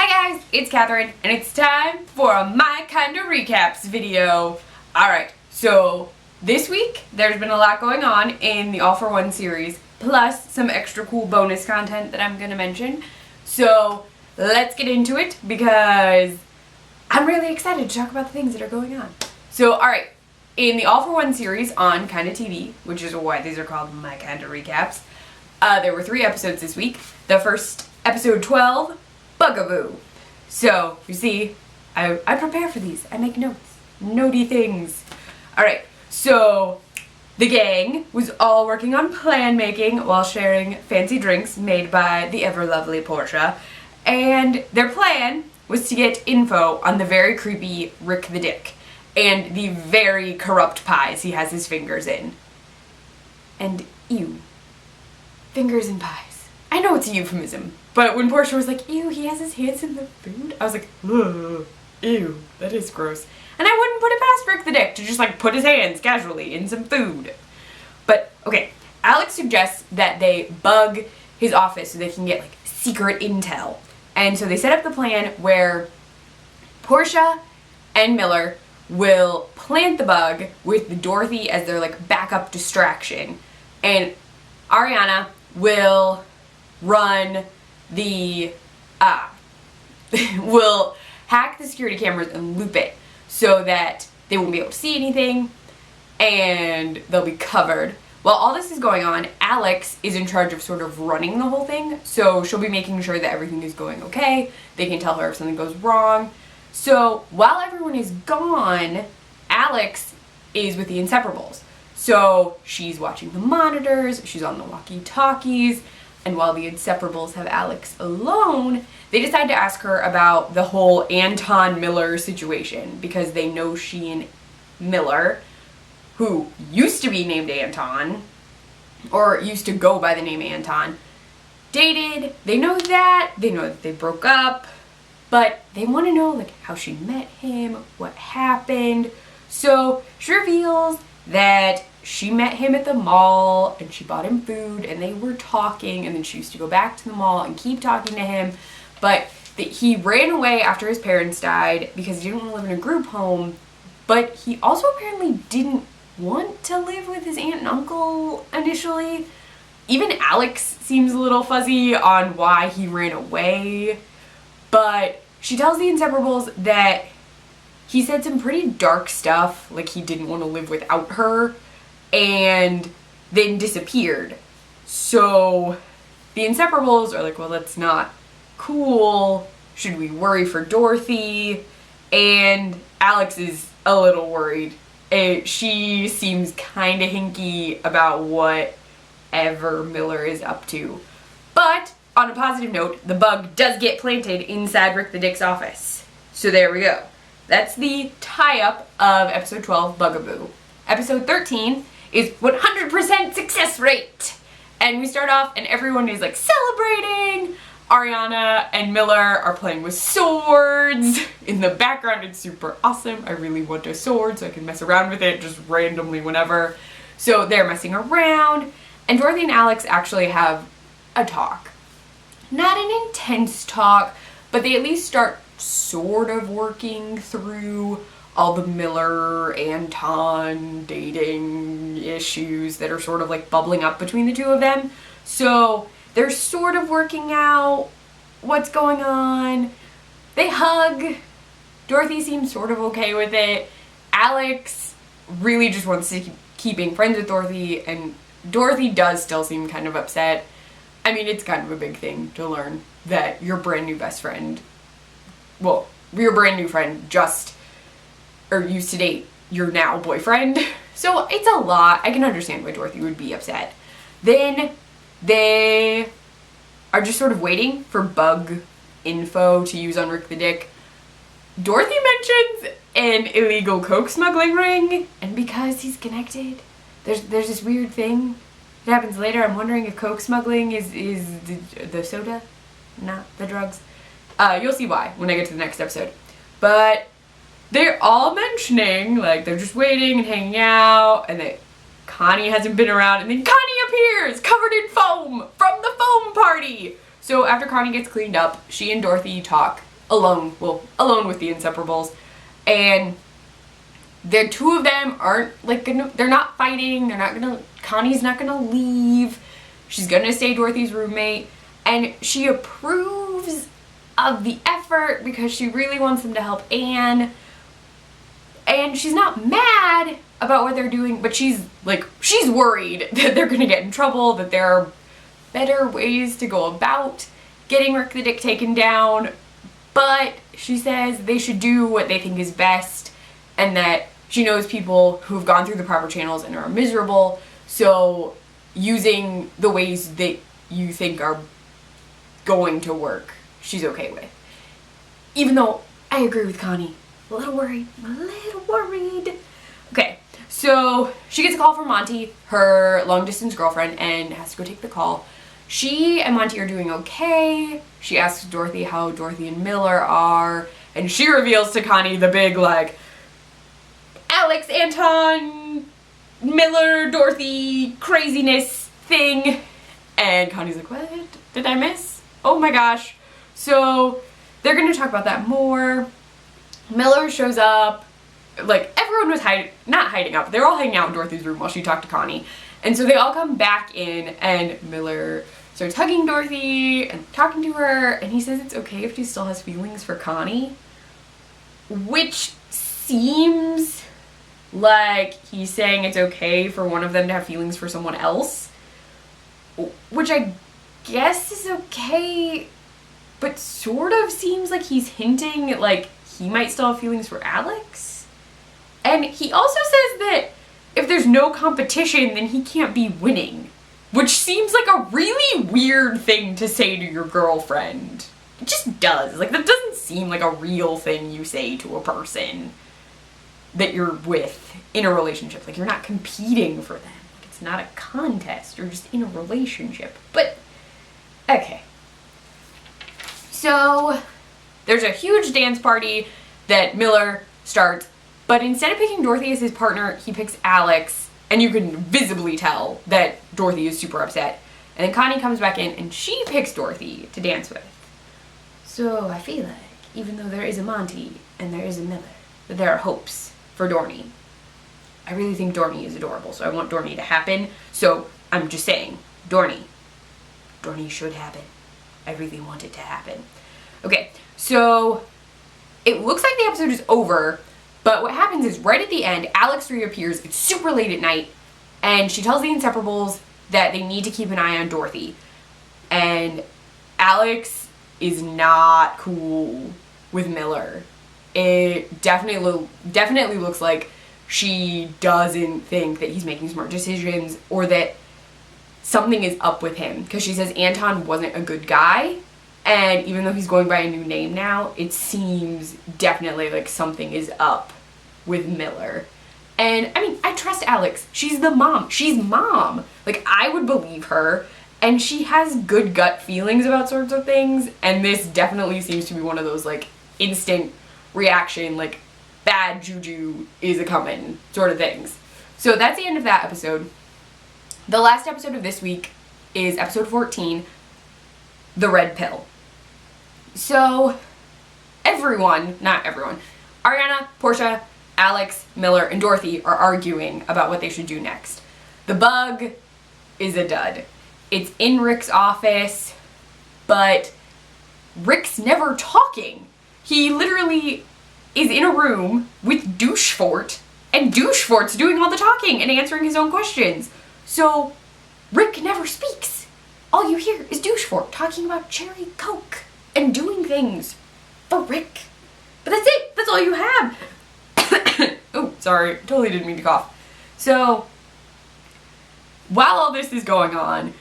Hi guys, it's Catherine, and it's time for a My Kinda Recaps video. Alright, so this week there's been a lot going on in the All For One series, plus some extra cool bonus content that I'm gonna mention. So let's get into it because I'm really excited to talk about the things that are going on. So alright, in the All For One series on KindaTV, which is why these are called My Kinda Recaps, there were 3 episodes this week. The first, episode 12, Bugaboo. So, you see, I prepare for these. I make notes. Notey things. Alright, so the gang was all working on plan making while sharing fancy drinks made by the ever lovely Portia. And their plan was to get info on the very creepy Rick the Dick and the very corrupt pies he has his fingers in. And ew. Fingers in pies. I know it's a euphemism, but when Portia was like, ew, he has his hands in the food, I was like, ugh, ew, that is gross. And I wouldn't put it past Rick the Dick to just like put his hands casually in some food. But, okay, Alex suggests that they bug his office so they can get like secret intel. And so they set up the plan where Portia and Miller will plant the bug with Dorothy as their like backup distraction. And Ariana will run the, will hack the security cameras and loop it so that they won't be able to see anything and they'll be covered. While all this is going on, Alex is in charge of sort of running the whole thing, so she'll be making sure that everything is going okay. They can tell her if something goes wrong. So while everyone is gone, Alex is with the Inseparables. So she's watching the monitors, she's on the walkie-talkies, and while the Inseparables have Alex alone, they decide to ask her about the whole Anton Miller situation because they know she and Miller, who used to be named Anton, or used to go by the name Anton, dated. They know that they broke up, but they want to know like how she met him, what happened. So she reveals that she met him at the mall and she bought him food and they were talking, and then she used to go back to the mall and keep talking to him, but he ran away after his parents died because he didn't want to live in a group home, but he also apparently didn't want to live with his aunt and uncle initially. Even Alex seems a little fuzzy on why he ran away, but she tells the Inseparables that he said some pretty dark stuff, like he didn't want to live without her, and then disappeared. So the Inseparables are like, well, that's not cool. Should we worry for Dorothy? And Alex is a little worried. She seems kind of hinky about whatever Miller is up to. But on a positive note, the bug does get planted inside Rick the Dick's office. So there we go. That's the tie-up of episode 12, Bugaboo. Episode 13 is 100% success rate. And we start off and everyone is like celebrating. Ariana and Miller are playing with swords. In the background, it's super awesome. I really want a sword so I can mess around with it just randomly whenever. So they're messing around. And Dorothy and Alex actually have a talk. Not an intense talk, but they at least start sort of working through all the Miller Anton dating issues that are sort of like bubbling up between the two of them. So they're sort of working out what's going on. They hug. Dorothy seems sort of okay with it. Alex really just wants to keep being friends with Dorothy, and Dorothy does still seem kind of upset. I mean, it's kind of a big thing to learn that your brand new best friend, well, your brand new friend just, or used to date your now boyfriend. So it's a lot. I can understand why Dorothy would be upset. Then they are just sort of waiting for bug info to use on Rick the Dick. Dorothy mentions an illegal coke smuggling ring, and because he's connected, there's this weird thing that happens later. I'm wondering if coke smuggling is the soda, not the drugs. You'll see why when I get to the next episode. But they're all mentioning, like, they're just waiting and hanging out, and that Connie hasn't been around, and then Connie appears, covered in foam, from the foam party! So after Connie gets cleaned up, she and Dorothy talk alone with the Inseparables. And the two of them aren't like they're not fighting, Connie's not gonna leave. She's gonna stay Dorothy's roommate, and she approves of the effort because she really wants them to help Anne. And she's not mad about what they're doing, but she's worried that they're gonna get in trouble, that there are better ways to go about getting Rick the Dick taken down. But she says they should do what they think is best, and that she knows people who have gone through the proper channels and are miserable, so using the ways that you think are going to work, she's okay with. Even though I agree with Connie. A little worried. Okay, so she gets a call from Monty, her long-distance girlfriend, and has to go take the call. She and Monty are doing okay. She asks Dorothy how Dorothy and Miller are, and she reveals to Connie the big, like, Alex, Anton, Miller, Dorothy craziness thing. And Connie's like, what did I miss? Oh my gosh. So they're gonna talk about that more. Miller shows up. Like, everyone was not hiding out, but they were all hanging out in Dorothy's room while she talked to Connie. And so they all come back in, and Miller starts hugging Dorothy and talking to her, and he says it's okay if she still has feelings for Connie, which seems like he's saying it's okay for one of them to have feelings for someone else, which I guess is okay, but sort of seems like he's hinting at, like, he might still have feelings for Alex. And he also says that if there's no competition, then he can't be winning, which seems like a really weird thing to say to your girlfriend. It just does. Like, that doesn't seem like a real thing you say to a person that you're with in a relationship. Like, you're not competing for them. Like, it's not a contest. You're just in a relationship. But, okay. So, there's a huge dance party that Miller starts, but instead of picking Dorothy as his partner, he picks Alex, and you can visibly tell that Dorothy is super upset. And then Connie comes back in, and she picks Dorothy to dance with. So I feel like, even though there is a Monty and there is a Miller, that there are hopes for Dorney. I really think Dorney is adorable, so I want Dorney to happen. So I'm just saying, Dorney should happen. I really want it to happen. Okay, so it looks like the episode is over, but what happens is right at the end, Alex reappears. It's super late at night, and she tells the Inseparables that they need to keep an eye on Dorothy. And Alex is not cool with Miller. It definitely looks like she doesn't think that he's making smart decisions, or that something is up with him, because she says Anton wasn't a good guy, and even though he's going by a new name now, it seems definitely like something is up with Miller. And I mean, I trust Alex. She's the mom. She's mom. Like, I would believe her, and she has good gut feelings about sorts of things, and this definitely seems to be one of those, like, instant reaction, like, bad juju is a-coming sort of things. So that's the end of that episode. The last episode of this week is episode 14, The Red Pill. So, not everyone, Ariana, Portia, Alex, Miller, and Dorothy are arguing about what they should do next. The bug is a dud. It's in Rick's office, but Rick's never talking. He literally is in a room with Douchefort, and Douchefort's doing all the talking and answering his own questions. So, Rick never speaks. All you hear is Douchefort talking about cherry Coke and doing things for Rick. But that's it. That's all you have. Oh, sorry. Totally didn't mean to cough. So, while all this is going on,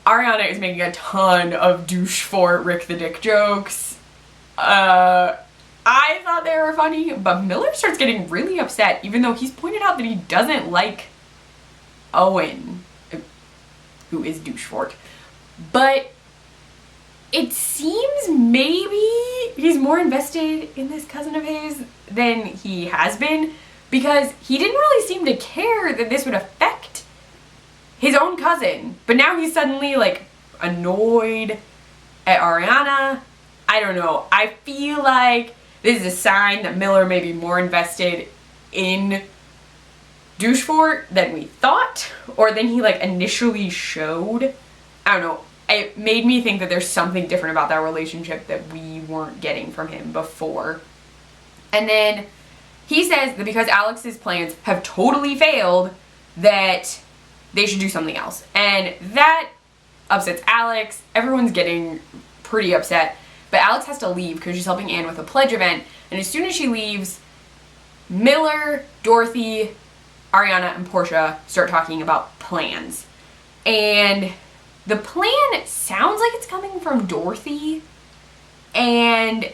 Ariana is making a ton of Douchefort Rick the Dick jokes. I thought they were funny, but Miller starts getting really upset, even though he's pointed out that he doesn't like Owen, who is Douchefort. But it seems maybe he's more invested in this cousin of his than he has been, because he didn't really seem to care that this would affect his own cousin. But now he's suddenly, like, annoyed at Ariana, I don't know. I feel like this is a sign that Miller may be more invested in Douchefort than we thought, or than he like initially showed. I don't know. It made me think that there's something different about that relationship that we weren't getting from him before. And then he says that because Alex's plans have totally failed, that they should do something else. And that upsets Alex. Everyone's getting pretty upset. But Alex has to leave because she's helping Anne with a pledge event. And as soon as she leaves, Miller, Dorothy, Ariana, and Portia start talking about plans. And the plan sounds like it's coming from Dorothy. And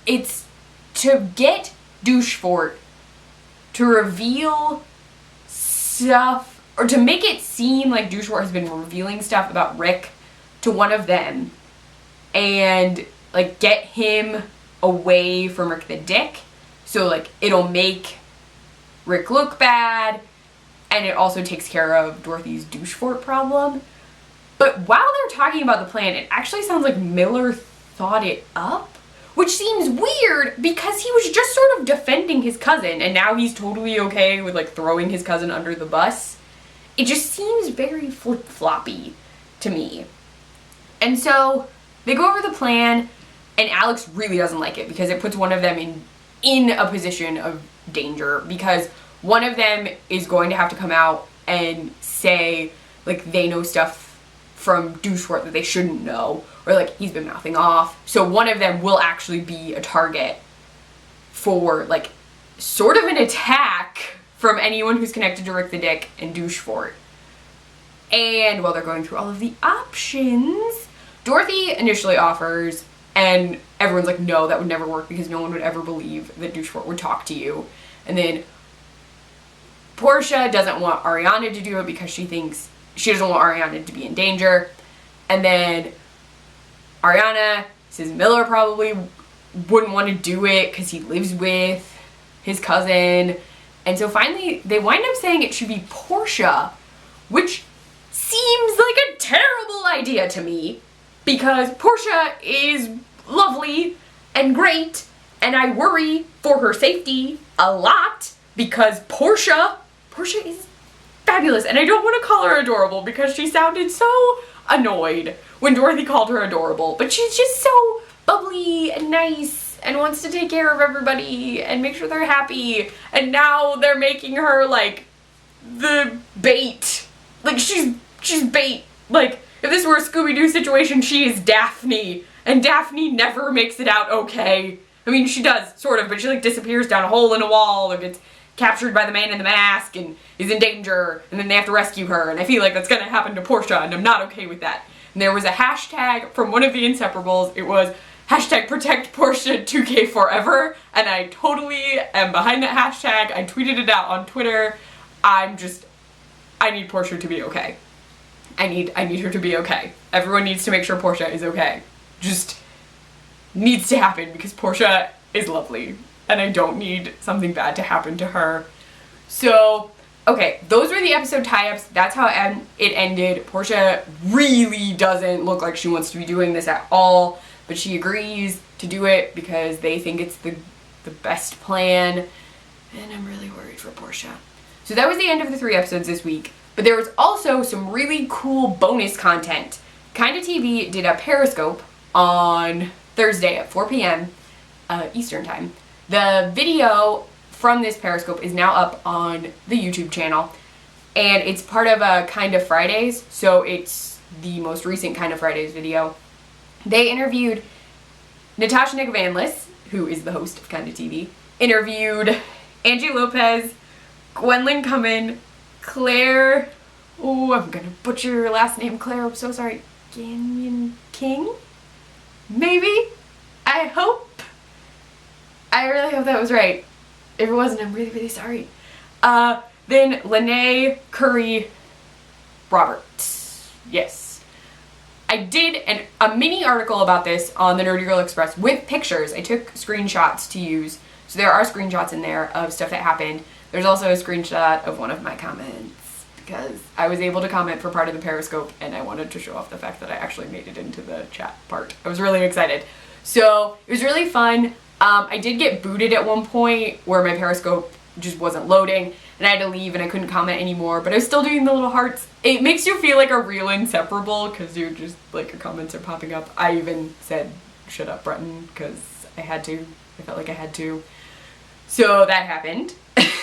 it's to get Douchefort to reveal stuff, or to make it seem like Douchefort has been revealing stuff about Rick to one of them, and like get him away from Rick the Dick. So like it'll make Rick look bad, and it also takes care of Dorothy's Douchefort problem. But while they're talking about the plan, it actually sounds like Miller thought it up, which seems weird because he was just sort of defending his cousin, and now he's totally okay with like throwing his cousin under the bus. It just seems very flip-floppy to me. And so they go over the plan, and Alex really doesn't like it because it puts one of them in a position of danger, because one of them is going to have to come out and say like they know stuff from Douchefort that they shouldn't know, or like he's been mouthing off. So one of them will actually be a target for like sort of an attack from anyone who's connected to Rick the Dick and Douchefort. And while they're going through all of the options, Dorothy initially offers, and everyone's like, no, that would never work because no one would ever believe that Douchefort would talk to you. And then Portia doesn't want Ariana to do it because she thinks she doesn't want Ariana to be in danger. And then Ariana says Miller probably wouldn't want to do it because he lives with his cousin. And so finally they wind up saying it should be Portia, which seems like a terrible idea to me, because Portia is lovely and great, and I worry for her safety a lot because Portia is fabulous, and I don't want to call her adorable because she sounded so annoyed when Dorothy called her adorable, but she's just so bubbly and nice and wants to take care of everybody and make sure they're happy, and now they're making her like the bait. Like she's bait. Like if this were a Scooby-Doo situation, she is Daphne, and Daphne never makes it out okay. I mean, she does, sort of, but she like disappears down a hole in a wall or gets captured by the man in the mask and is in danger, and then they have to rescue her, and I feel like that's gonna happen to Portia, and I'm not okay with that. And there was a hashtag from one of the Inseparables. It was hashtag protect Portia 2K forever, and I totally am behind that hashtag. I tweeted it out on Twitter. I need Portia to be okay. I need her to be okay. Everyone needs to make sure Portia is okay. Just needs to happen because Portia is lovely, and I don't need something bad to happen to her. So, okay, those were the episode tie-ups. That's how it ended. Portia really doesn't look like she wants to be doing this at all, but she agrees to do it because they think it's the best plan, and I'm really worried for Portia. So that was the end of the 3 episodes this week, but there was also some really cool bonus content. KindaTV did a Periscope on Thursday at 4 p.m. Eastern time. The video from this Periscope is now up on the YouTube channel, and it's part of a Kinda Fridays, so it's the most recent Kinda Fridays video. They interviewed Natasha Nick-Vanlis, who is the host of KindaTV, interviewed Angie Lopez, Gwendolyn Cummin, Claire, oh, I'm gonna butcher your last name, Claire, I'm so sorry, Ganyon King? Maybe? I hope? I really hope that was right. If it wasn't, I'm really, really sorry. Then Lene Curry Roberts. Yes. I did a mini article about this on the Nerdy Girl Express with pictures. I took screenshots to use. So there are screenshots in there of stuff that happened. There's also a screenshot of one of my comments. because I was able to comment for part of the Periscope and I wanted to show off the fact that I actually made it into the chat part. I was really excited. So it was really fun. I did get booted at one point where my Periscope just wasn't loading and I had to leave and I couldn't comment anymore, but I was still doing the little hearts. It makes you feel like a real inseparable because you're just like your comments are popping up. I even said shut up Breton because I had to. I felt like I had to. So that happened.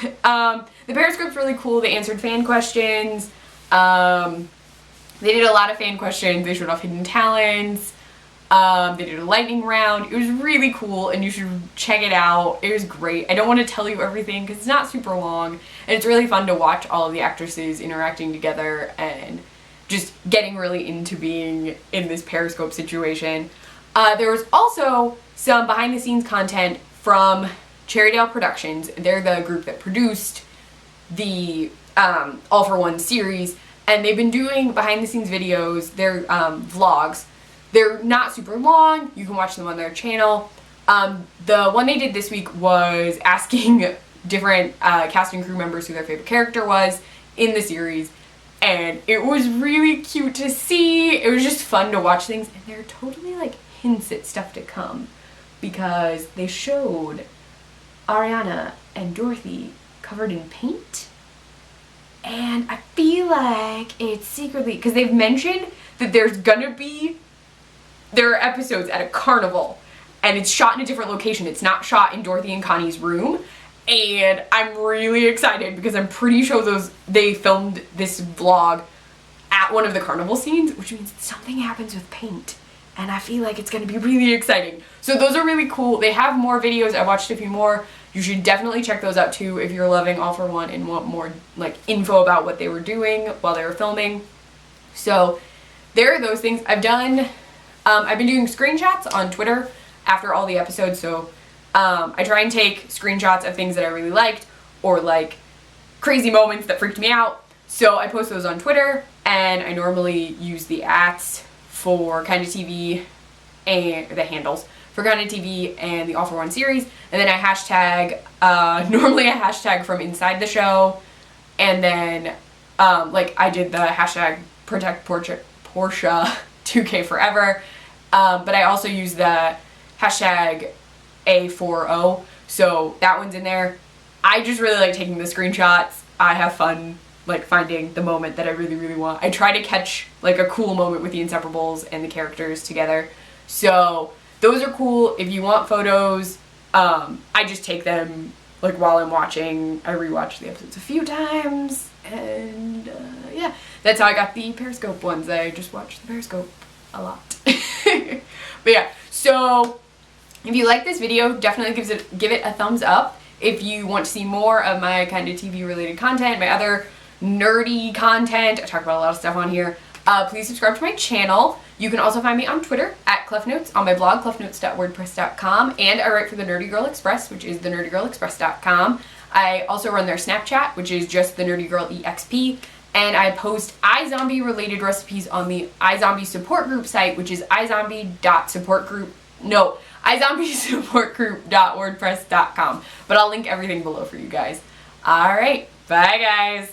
The Periscope's really cool. They answered fan questions. They did a lot of fan questions. They showed off hidden talents. They did a lightning round. It was really cool and you should check it out. It was great. I don't want to tell you everything because it's not super long and it's really fun to watch all of the actresses interacting together and just getting really into being in this Periscope situation. There was also some behind the scenes content from Cherrydale Productions. They're the group that produced the All For One series, and they've been doing behind the scenes videos. They're vlogs. They're not super long. You can watch them on their channel. The one they did this week was asking different cast and crew members who their favorite character was in the series, and it was really cute to see. It was just fun to watch things, and they're totally like hints at stuff to come because they showed Ariana and Dorothy covered in paint, and I feel like it's secretly because they've mentioned that there are episodes at a carnival and it's shot in a different location. It's not shot in Dorothy and Connie's room, and I'm really excited because I'm pretty sure they filmed this vlog at one of the carnival scenes, which means something happens with paint. And I feel like it's going to be really exciting. So those are really cool. They have more videos. I watched a few more. You should definitely check those out too if you're loving All For One and want more like info about what they were doing while they were filming. So there are those things. I've been doing screenshots on Twitter after all the episodes. So I try and take screenshots of things that I really liked or like crazy moments that freaked me out. So I post those on Twitter, and I normally use the @ for KindaTV and the handles for KindaTV and the All For One series, and then I hashtag, normally a hashtag from inside the show, and then like I did the hashtag protect Porsche 2K forever, but I also use the hashtag A40, so that one's in there. I just really like taking the screenshots. I have fun like finding the moment that I really, really want. I try to catch like a cool moment with the Inseparables and the characters together. So those are cool. If you want photos, I just take them like while I'm watching. I rewatch the episodes a few times, and yeah, that's how I got the Periscope ones. I just watch the Periscope a lot. But yeah, so if you like this video, definitely give it a thumbs up. If you want to see more of my KindaTV related content, my other nerdy content, I talk about a lot of stuff on here, please subscribe to my channel. You can also find me on Twitter at ClefNotes, on my blog clefnotes.wordpress.com, and I write for the Nerdy Girl Express, which is thenerdygirlexpress.com. I also run their Snapchat, which is just the Nerdy Girl EXP, and I post iZombie related recipes on the iZombie support group site, which is iZombiesupportgroup.wordpress.com. But I'll link everything below for you guys. Alright, bye guys!